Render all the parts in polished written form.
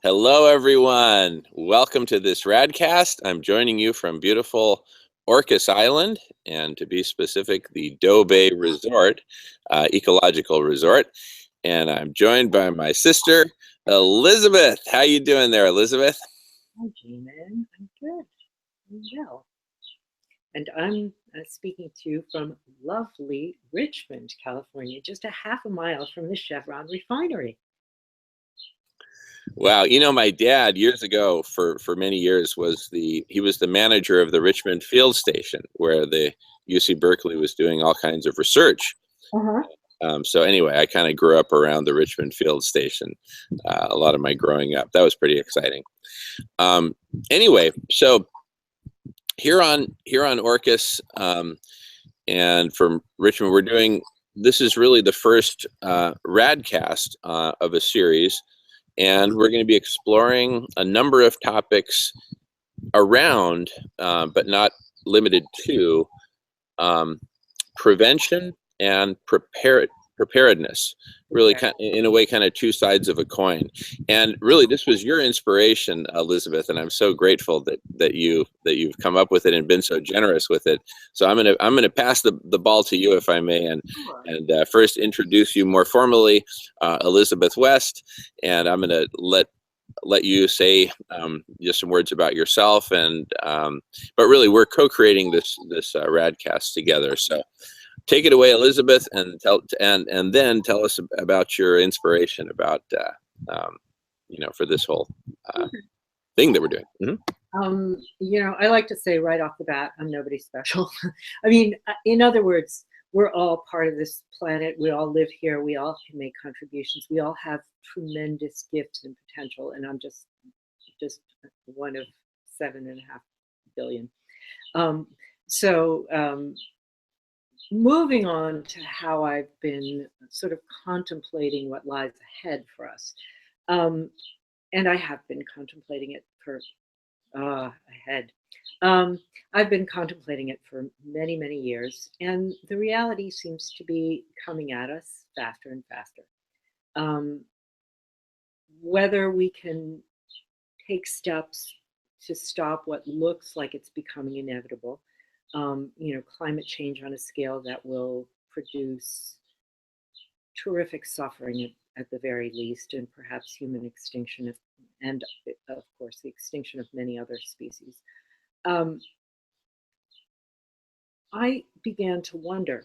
Hello, everyone. Welcome to this Radcast. I'm joining you from beautiful Orcas Island, and to be specific, the Doe Bay Resort, ecological resort. And I'm joined by my sister, Elizabeth. How you doing there, Elizabeth? Hi, Jamen. I'm good. I'm well. And I'm speaking to you from lovely Richmond, California, just a half a mile from the Chevron refinery. Wow, my dad years ago, for many years, he was the manager of the Richmond Field Station, where the UC Berkeley was doing all kinds of research. Uh-huh. So anyway, I kind of grew up around the Richmond Field Station a lot of my growing up. That was pretty exciting. Um, anyway, so here on Orcas and from Richmond, this is really the first Radcast of a series, and we're going to be exploring a number of topics around, but not limited to, prevention and preparedness. Really, Okay. in a way, kind of two sides of a coin. And really, this was your inspiration, Elizabeth, and I'm so grateful that you've come up with it and been so generous with it. So I'm gonna pass the ball to you, if I may, and Sure. first introduce you more formally, Elizabeth West, and I'm gonna let you say just some words about yourself, and but really we're co-creating this Radcast together. So take it away, Elizabeth, and then tell us about your inspiration about for this whole thing that we're doing. I like to say right off the bat, I'm nobody special. I mean, in other words, we're all part of this planet. We all live here. We all can make contributions. We all have tremendous gifts and potential. And I'm just one of 7.5 billion. Um, so moving on to how I've been sort of contemplating what lies ahead for us. Um, and I have been contemplating it for ahead. I've been contemplating it for many, many years, and the reality seems to be coming at us faster and faster. Um, whether we can take steps to stop what looks like it's becoming inevitable, climate change on a scale that will produce terrific suffering at the very least, and perhaps human extinction, and of course, the extinction of many other species. Um, I began to wonder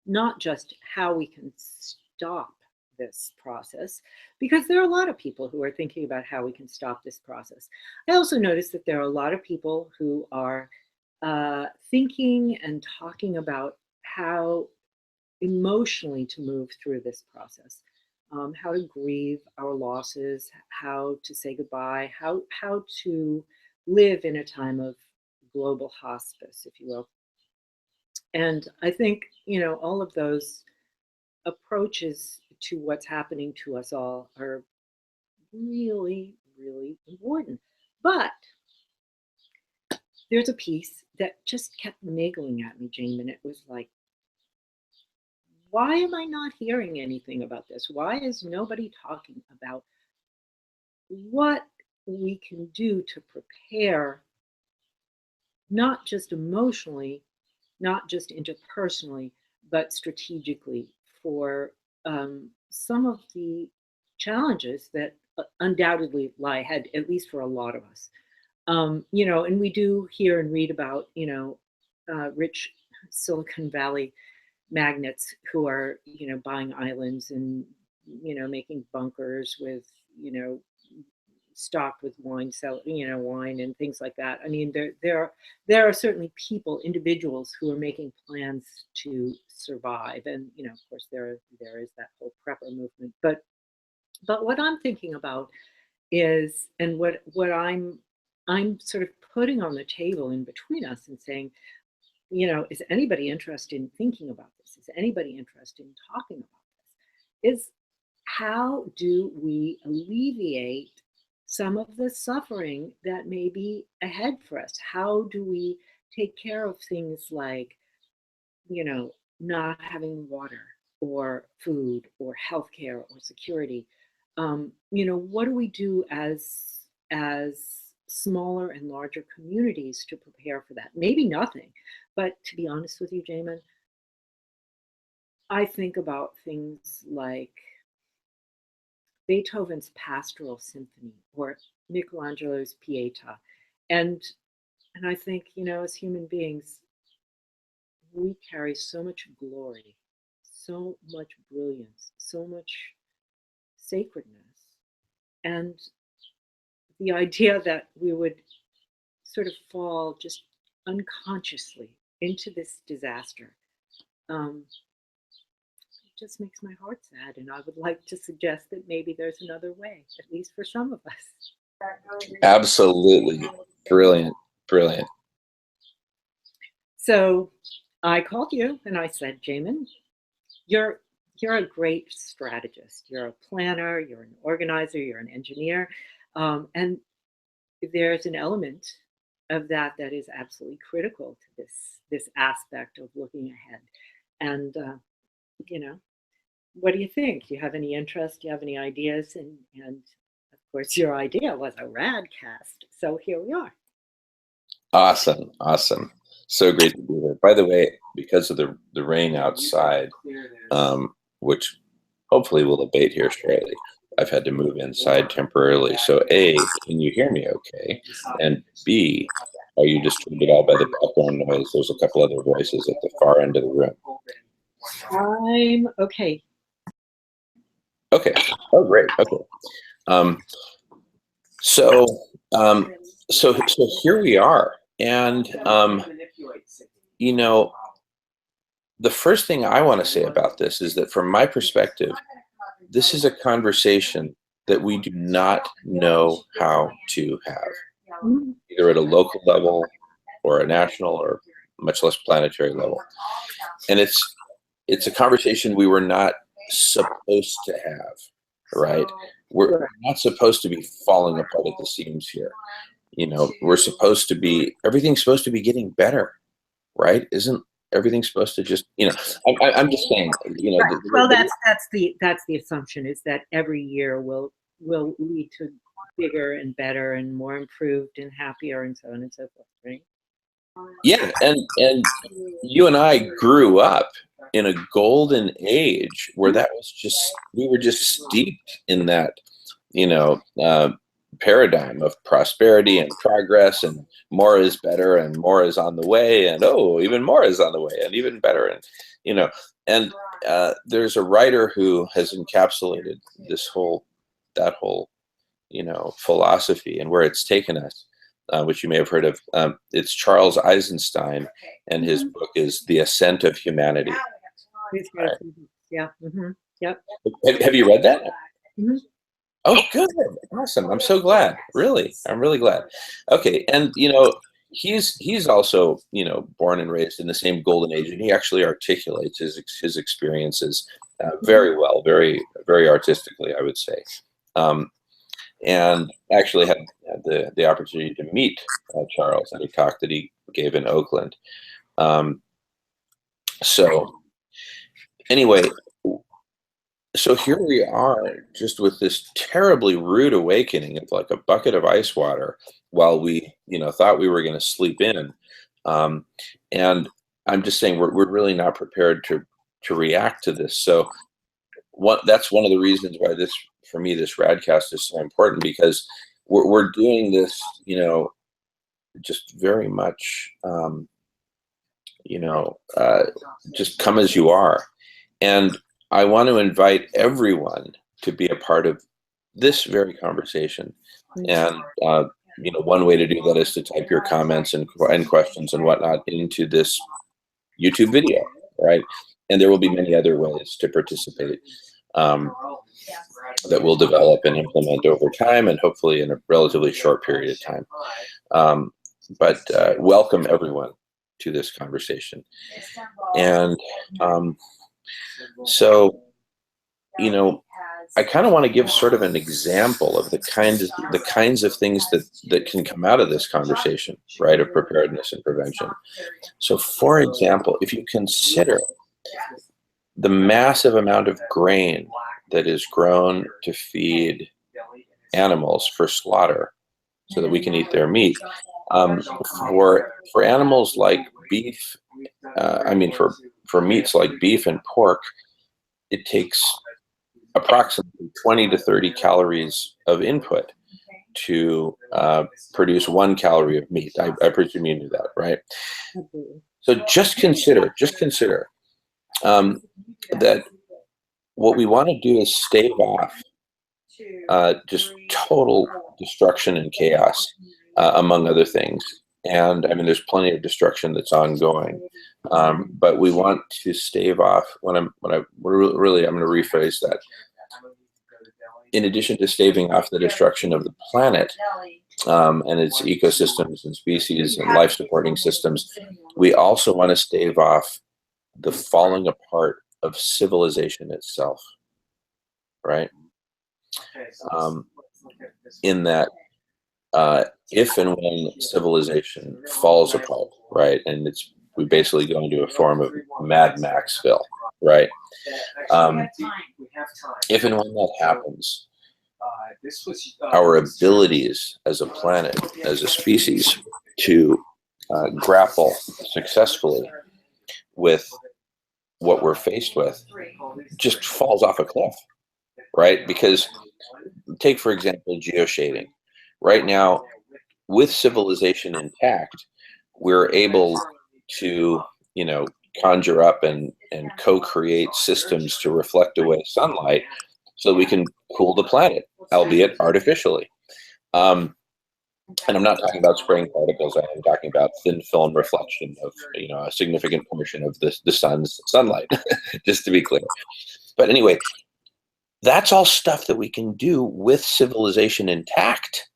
not just how we can stop this process, because there are a lot of people who are thinking about how we can stop this process. I also noticed that there are a lot of people who are thinking and talking about how emotionally to move through this process, how to grieve our losses, how to say goodbye, how to live in a time of global hospice, if you will. And I think, all of those approaches to what's happening to us all are really, really important. But there's a piece that just kept niggling at me, Jane, and it was like, why am I not hearing anything about this? Why is nobody talking about what we can do to prepare, not just emotionally, not just interpersonally, but strategically for some of the challenges that undoubtedly lie ahead, at least for a lot of us. And we do hear and read about, rich Silicon Valley magnates who are, buying islands and, making bunkers with, stocked with wine and things like that. I mean, there are certainly people, individuals who are making plans to survive, and of course, there is that whole prepper movement. But what I'm thinking about is, and what I'm sort of putting on the table in between us and saying, is anybody interested in thinking about this? Is anybody interested in talking about this? Is how do we alleviate some of the suffering that may be ahead for us? How do we take care of things like, not having water or food or healthcare or security? You know, what do we do as smaller and larger communities to prepare for that? Maybe nothing, but to be honest with you, Jamin, I think about things like Beethoven's Pastoral Symphony or Michelangelo's Pieta, and and I think, you know, as human beings, we carry so much glory, so much brilliance, so much sacredness, and the idea that we would sort of fall just unconsciously into this disaster um, just makes my heart sad. And I would like to suggest that maybe there's another way, at least for some of us. Absolutely. Brilliant. Brilliant. So I called you and I said, Jamin, you're a great strategist. You're a planner, you're an organizer, you're an engineer. And there's an element of that that is absolutely critical to this aspect of looking ahead. And you know, what do you think? Do you have any interest? Do you have any ideas? And of course, your idea was a radcast. So here we are. Awesome. Awesome. So great to be here. By the way, because of the rain outside, which hopefully will abate here shortly, I've had to move inside temporarily. So A, can you hear me okay? And B, are you disturbed at all by the background noise? There's a couple other voices at the far end of the room. I'm okay. Okay. Oh, great. Okay. So here we are. And, you know, the first thing I want to say about this is that from my perspective, this is a conversation that we do not know how to have, either at a local level or a national or much less planetary level. And it's a conversation we were not supposed to have, right? We're not supposed to be falling apart at the seams here. You know, we're supposed to be, everything's supposed to be getting better, right? Isn't everything supposed to just, you know, I'm just saying, you know. Right. Well, that's the assumption, is that every year will lead to bigger and better and more improved and happier and so on and so forth, right? Yeah, and you and I grew up in a golden age where that was just, we were just steeped in that, you know, paradigm of prosperity and progress, and more is better and more is on the way, and oh, even more is on the way and even better, and you know, and there's a writer who has encapsulated that whole you know philosophy and where it's taken us, which you may have heard of. It's Charles Eisenstein, and his book is The Ascent of Humanity. Right. Yeah. Yep. Have you read that? Mm-hmm. Oh, good. Awesome. I'm so glad. Really. I'm really glad. Okay. And, you know, he's also, you know, born and raised in the same golden age, and he actually articulates his experiences very well, very, very artistically, I would say. And actually had the opportunity to meet Charles at a talk that he gave in Oakland. So anyway, so here we are, just with this terribly rude awakening of like a bucket of ice water, while we, you know, thought we were going to sleep in. And I'm just saying we're really not prepared to react to this. So that's one of the reasons why this, for me, this radcast is so important, because we're doing this, you know, just very much, you know, just come as you are. And I want to invite everyone to be a part of this very conversation. And, you know, one way to do that is to type your comments and questions and whatnot into this YouTube video, right? And there will be many other ways to participate that we'll develop and implement over time, and hopefully in a relatively short period of time. But welcome everyone to this conversation. And so, you know, I kind of want to give sort of an example of the kinds of things that can come out of this conversation, right, of preparedness and prevention. So, for example, if you consider the massive amount of grain that is grown to feed animals for slaughter so that we can eat their meat. For animals like beef, for meats like beef and pork, it takes approximately 20 to 30 calories of input to produce 1 calorie of meat. I presume you knew that, right? So just consider that what we want to do is stave off just total destruction and chaos, among other things. And I mean, there's plenty of destruction that's ongoing, but we want to stave off. I'm going to rephrase that. In addition to staving off the destruction of the planet and its ecosystems and species and life-supporting systems, we also want to stave off the falling apart of civilization itself, right? In that, if and when civilization falls apart, right, and we basically go into a form of Mad Maxville, right? If and when that happens, our abilities as a planet, as a species, to grapple successfully with what we're faced with just falls off a cliff, right? Because take, for example, geoshading. Right now, with civilization intact, we're able to, conjure up and co-create systems to reflect away sunlight so we can cool the planet, albeit artificially. And I'm not talking about spraying particles. I'm talking about thin film reflection of, a significant portion of the sun's sunlight, just to be clear. But anyway, that's all stuff that we can do with civilization intact,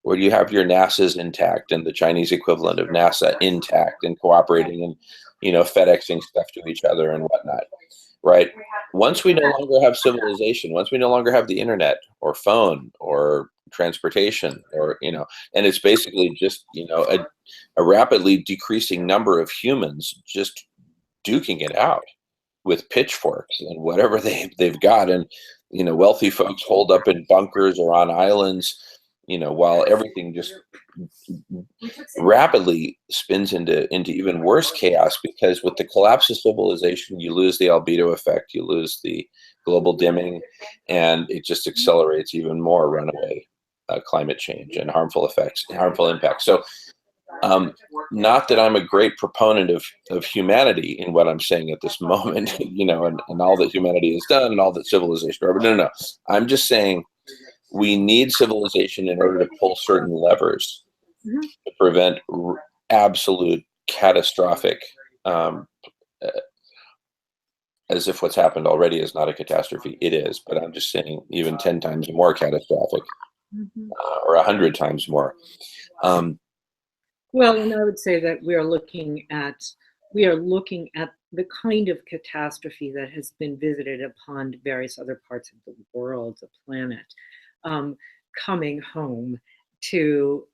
where you have your NASA's intact and the Chinese equivalent of NASA intact and cooperating and, FedExing stuff to each other and whatnot, right? Once we no longer have civilization, once we no longer have the internet or phone or transportation or, and it's basically just, a rapidly decreasing number of humans just duking it out with pitchforks and whatever they've got. And, wealthy folks holed up in bunkers or on islands, while everything just rapidly spins into even worse chaos, because with the collapse of civilization, you lose the albedo effect, you lose the global dimming, and it just accelerates even more runaway climate change and harmful impacts. So not that I'm a great proponent of humanity in what I'm saying at this moment, and all that humanity has done and all that civilization, but no. I'm just saying we need civilization in order to pull certain levers to prevent absolute catastrophic, as if what's happened already is not a catastrophe. It is, but I'm just saying even 10 times more catastrophic, or 100 times more. Well, and I would say that we are looking at the kind of catastrophe that has been visited upon various other parts of the world, the planet, coming home to,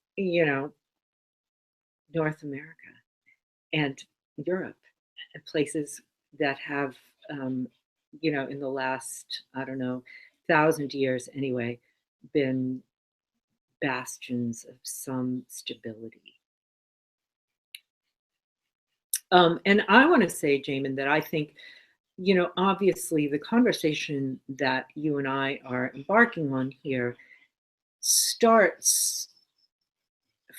North America and Europe, and places that have, in the last, 1,000 years anyway, been bastions of some stability. And I want to say, Jamen, that I think, obviously the conversation that you and I are embarking on here starts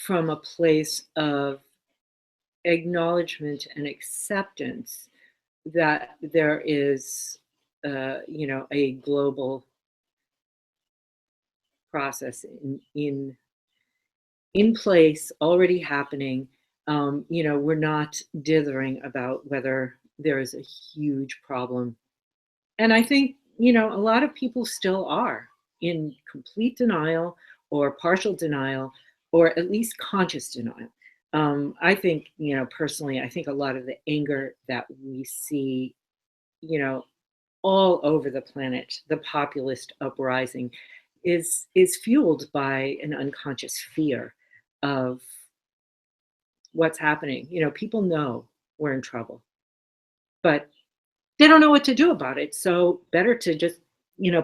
from a place of acknowledgement and acceptance that there is, a global process in place already happening. We're not dithering about whether there is a huge problem. And I think, a lot of people still are in complete denial or partial denial, or at least conscious denial. I think, personally, I think a lot of the anger that we see, all over the planet, the populist uprising, is fueled by an unconscious fear of what's happening. People know we're in trouble, but they don't know what to do about it. So better to just,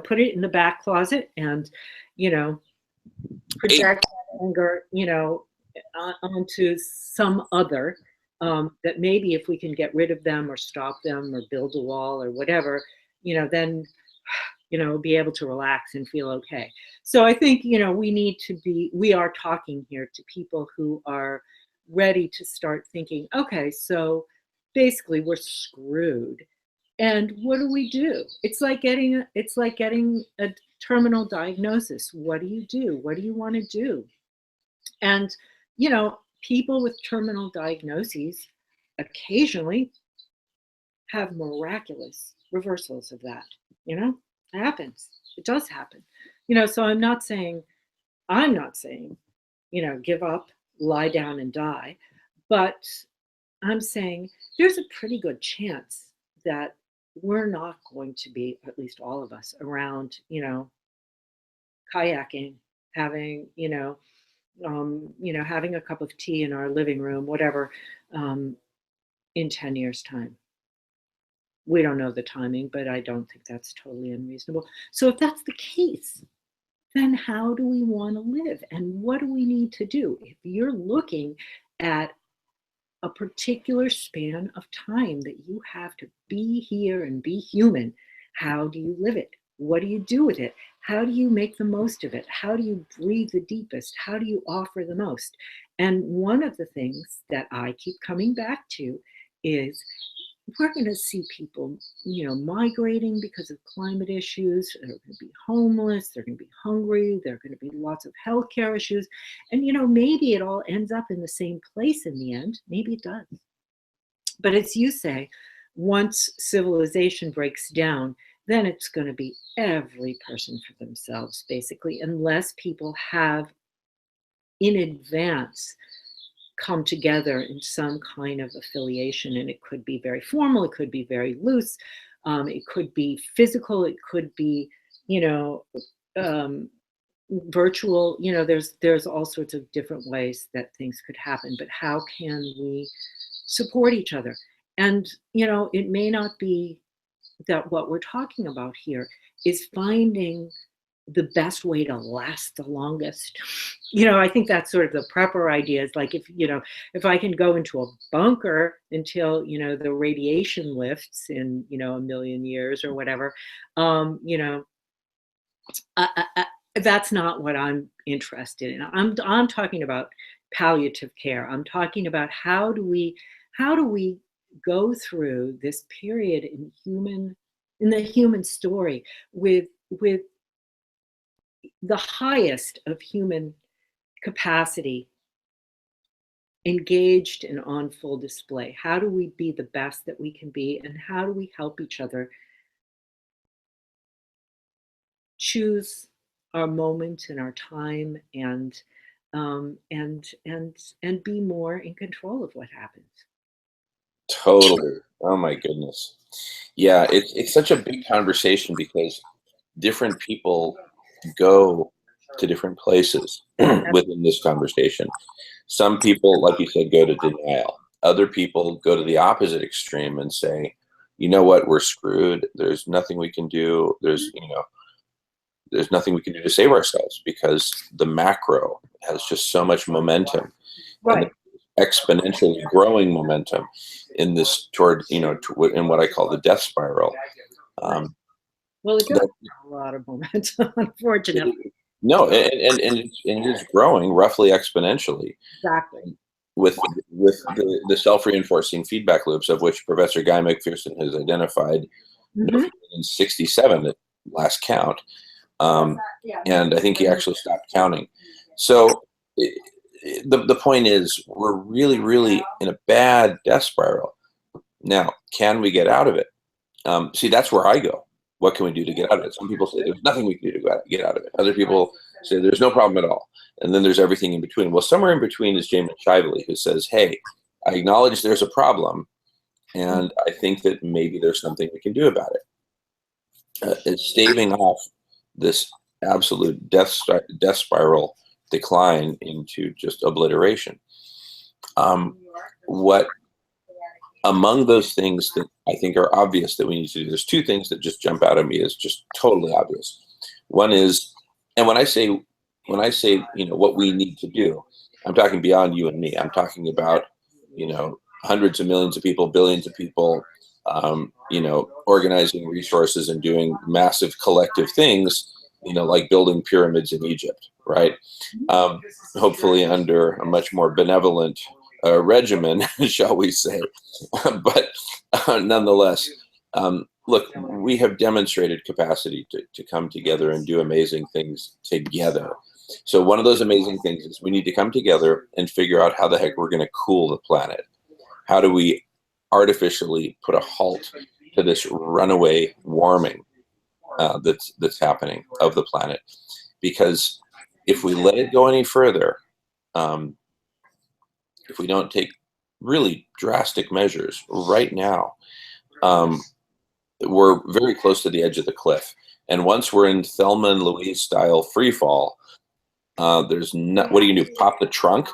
put it in the back closet and, project that anger, onto some other, that maybe if we can get rid of them or stop them or build a wall or whatever, then, be able to relax and feel okay. So I think, we are talking here to people who are ready to start thinking, okay, so basically we're screwed. And what do we do? It's like getting a terminal diagnosis. What do you do? What do you want to do? And, people with terminal diagnoses occasionally have miraculous reversals of that. It happens. It does happen. So I'm not saying, give up, lie down and die. But I'm saying there's a pretty good chance that we're not going to be, at least all of us, around, kayaking, having, having a cup of tea in our living room, whatever, in 10 years' time. We don't know the timing, but I don't think that's totally unreasonable. So if that's the case, then how do we want to live? And what do we need to do? If you're looking at a particular span of time that you have to be here and be human, how do you live it? What do you do with it? How do you make the most of it? How do you breathe the deepest? How do you offer the most? And one of the things that I keep coming back to is we're going to see people, migrating because of climate issues. They're going to be homeless. They're going to be hungry. There are going to be lots of healthcare issues. And, maybe it all ends up in the same place in the end. Maybe it does. But as you say, once civilization breaks down, then it's going to be every person for themselves, basically, unless people have in advance come together in some kind of affiliation. And it could be very formal, it could be very loose, it could be physical, it could be, virtual. There's all sorts of different ways that things could happen. But how can we support each other? And, it may not be that what we're talking about here is finding the best way to last the longest. I think that's sort of the prepper idea, is like, if I can go into a bunker until, the radiation lifts in, a million years or whatever, that's not what I'm interested in. I'm talking about palliative care. I'm talking about how do we go through this period in the human story with the highest of human capacity engaged and on full display. How do we be the best that we can be, and how do we help each other choose our moment and our time, and be more in control of what happens? Totally. Oh my goodness. Yeah, it's such a big conversation because different people go to different places within this conversation. Some people, like you said, go to denial. Other people go to the opposite extreme and say, you know what, we're screwed. There's nothing we can do. There's nothing we can do to save ourselves because the macro has just so much momentum. Right. And exponentially growing momentum in this in what I call the death spiral. Well, it does have a lot of momentum, unfortunately. No, and it's growing roughly exponentially. Exactly. With the self-reinforcing feedback loops, of which Professor Guy McPherson has identified in 67 at last count. And I think he actually stopped counting. So the point is, we're really, really in a bad death spiral. Now, can we get out of it? See, that's where I go. What can we do to get out of it? Some people say there's nothing we can do to get out of it. Other people say there's no problem at all. And then there's everything in between. Well, somewhere in between is Jamen Shively, who says, hey, I acknowledge there's a problem, and I think that maybe there's something we can do about it. It's staving off this absolute death spiral decline into just obliteration. What among those things that I think are obvious that we need to do, there's two things that just jump out at me as just totally obvious. One is, and when I say, what we need to do, I'm talking beyond you and me. I'm talking about, hundreds of millions of people, billions of people, organizing resources and doing massive collective things, like building pyramids in Egypt, right? Hopefully under a much more benevolent regimen, shall we say. But nonetheless, look, we have demonstrated capacity to come together and do amazing things together. So one of those amazing things is we need to come together and figure out how the heck we're going to cool the planet. How do we artificially put a halt to this runaway warming that's happening of the planet? Because if we let it go any further, if we don't take really drastic measures right now, we're very close to the edge of the cliff. And once we're in Thelma and Louise style free fall, there's not, what do you do? Pop the trunk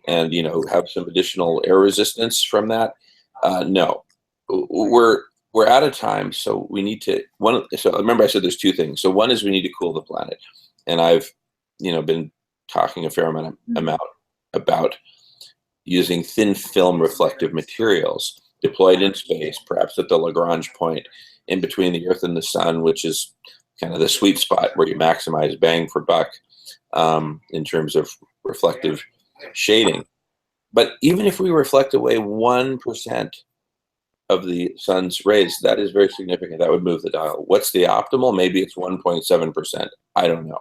and, have some additional air resistance from that? No, we're out of time. So we need to, so remember I said there's two things. So one is we need to cool the planet. And I've, been talking a fair amount about using thin film reflective materials deployed in space, perhaps at the Lagrange point in between the Earth and the Sun, which is kind of the sweet spot where you maximize bang for buck in terms of reflective shading. But even if we reflect away 1% of the sun's rays, that is very significant. That would move the dial. What's the optimal? Maybe it's 1.7%. I don't know.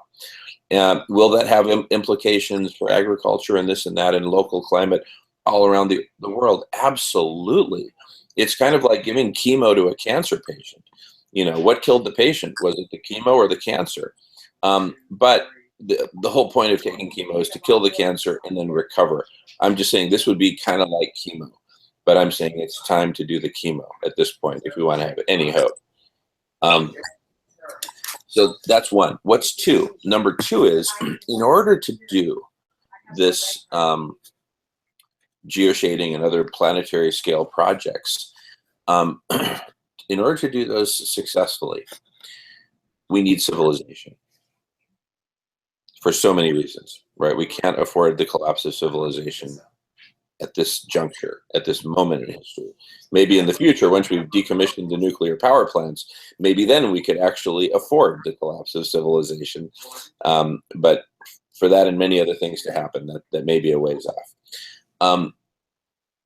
Will that have implications for agriculture and this and that and local climate all around the world? Absolutely. It's kind of like giving chemo to a cancer patient. What killed the patient? Was it the chemo or the cancer? But the whole point of taking chemo is to kill the cancer and then recover. I'm just saying this would be kind of like chemo, but I'm saying it's time to do the chemo at this point if we want to have any hope. So that's one. What's two? Number two is, in order to do this geoshading and other planetary scale projects, in order to do those successfully, we need civilization for so many reasons, right? We can't afford the collapse of civilization at this juncture, at this moment in history. Maybe in the future, once we've decommissioned the nuclear power plants, maybe then we could actually afford the collapse of civilization. But for that and many other things to happen, that may be a ways off.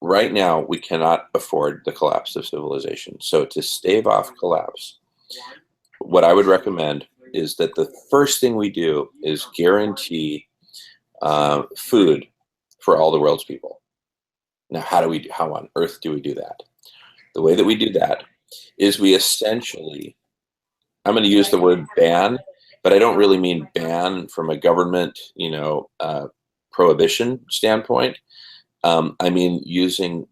Right now, we cannot afford the collapse of civilization. So to stave off collapse, what I would recommend is that the first thing we do is guarantee food for all the world's people. Now, how on earth do we do that? The way that we do that is we essentially, I'm going to use the word ban, but I don't really mean ban from a government, prohibition standpoint. I mean using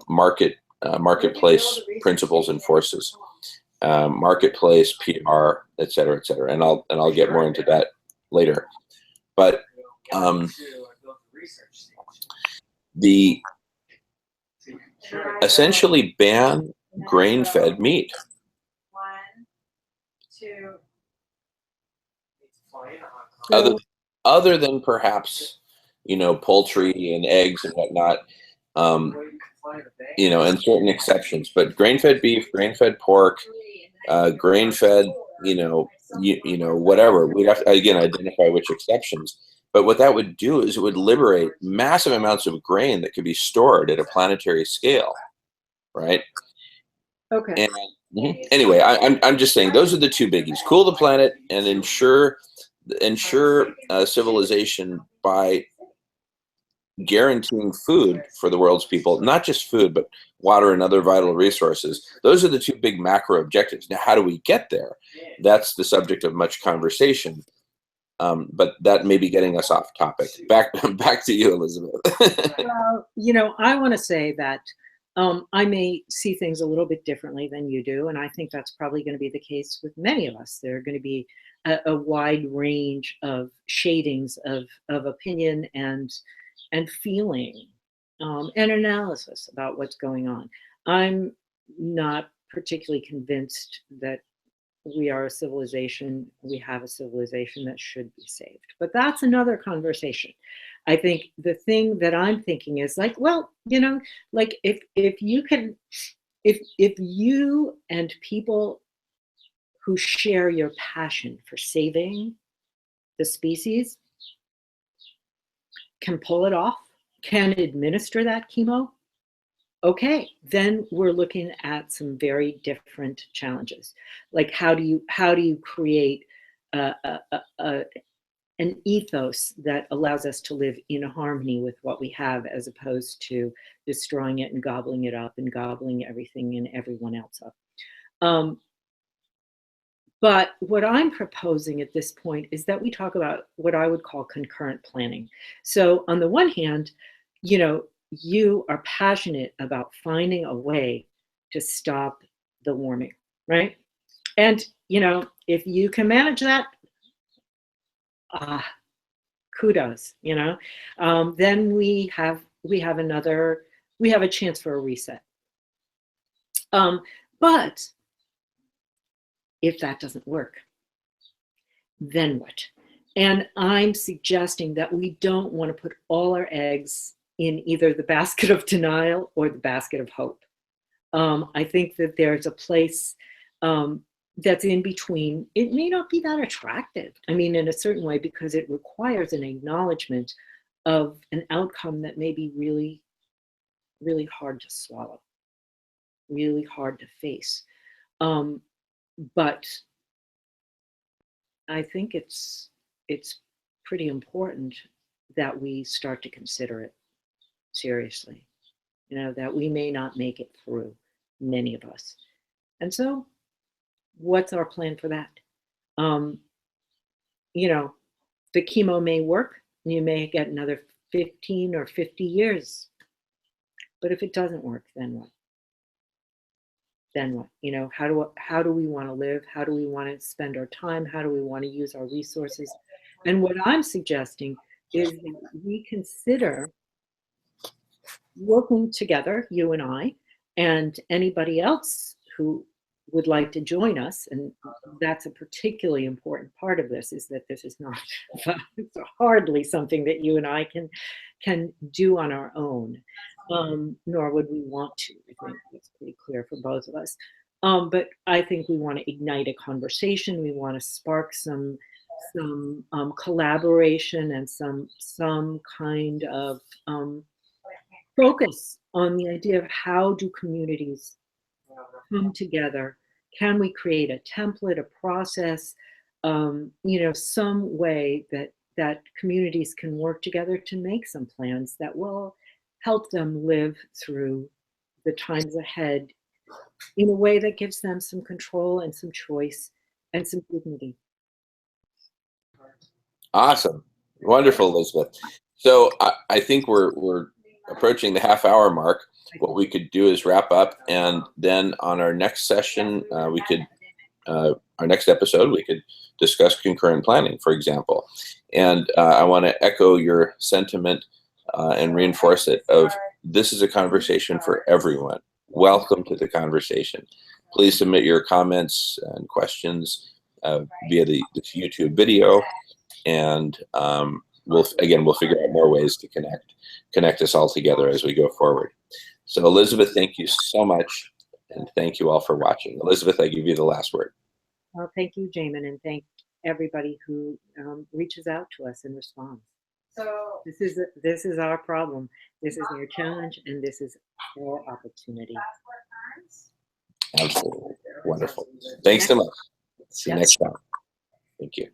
marketplace principles and forces, marketplace PR, et cetera, and I'll get more into that later. But the essentially ban grain-fed meat. Other than perhaps, poultry and eggs and whatnot, and certain exceptions, but grain-fed beef, grain-fed pork, grain-fed, whatever. We'd have to, again, identify which exceptions. But what that would do is it would liberate massive amounts of grain that could be stored at a planetary scale, right? Okay. And anyway, I'm just saying those are the two biggies: cool the planet and ensure civilization by guaranteeing food for the world's people, not just food, but water and other vital resources. Those are the two big macro objectives. Now, how do we get there? That's the subject of much conversation. But that may be getting us off topic. Back to you, Elizabeth. Well, I want to say that I may see things a little bit differently than you do, and I think that's probably going to be the case with many of us. There are going to be a wide range of shadings of opinion and feeling and analysis about what's going on. I'm not particularly convinced that we are a civilization, we have a civilization that should be saved. But that's another conversation. I think the thing that I'm thinking is like, well, you know, like if you can, if you and people who share your passion for saving the species can pull it off, can administer that chemo, okay, then we're looking at some very different challenges. Like how do you create an ethos that allows us to live in harmony with what we have, as opposed to destroying it and gobbling it up and gobbling everything and everyone else up. But what I'm proposing at this point is that we talk about what I would call concurrent planning. So on the one hand, you know, you are passionate about finding a way to stop the warming, right? And, you know, if you can manage that, kudos, you know, then we have a chance for a reset. But if that doesn't work, then what? And I'm suggesting that we don't want to put all our eggs in either the basket of denial or the basket of hope. I think that there's a place that's in between. It may not be that attractive, I mean, in a certain way, because it requires an acknowledgement of an outcome that may be really, really hard to swallow, really hard to face. But I think it's pretty important that we start to consider it seriously, you know, that we may not make it through, many of us. And so what's our plan for that? You know, the chemo may work, and you may get another 15 or 50 years. But if it doesn't work, then what? Then what? You know, how do we want to live? How do we want to spend our time? How do we want to use our resources? And what I'm suggesting is that we consider working together, you and I, and anybody else who would like to join us. And that's a particularly important part of this, is that this is not it's hardly something that you and I can do on our own, nor would we want to. I think that's pretty clear for both of us. But I think we want to ignite a conversation. We want to spark some collaboration and some kind of focus on the idea of how do communities come together. Can we create a template, a process, you know, some way that communities can work together to make some plans that will help them live through the times ahead in a way that gives them some control and some choice and some dignity. Awesome. Wonderful, Elizabeth. So I think we're approaching the half-hour mark. What we could do is wrap up, and then on our next session, our next episode, we could discuss concurrent planning, for example. And I want to echo your sentiment and reinforce it of this is a conversation for everyone. Welcome to the conversation. Please submit your comments and questions via the YouTube video, and we'll figure out more ways to connect us all together as we go forward. So Elizabeth, thank you so much, and thank you all for watching. Elizabeth, I give you the last word. Well, thank you, Jamen, and thank everybody who reaches out to us and responds. So this is our problem. This is our challenge, and this is our opportunity. Absolutely. Wonderful. Thanks so much. See you next time. Thank you.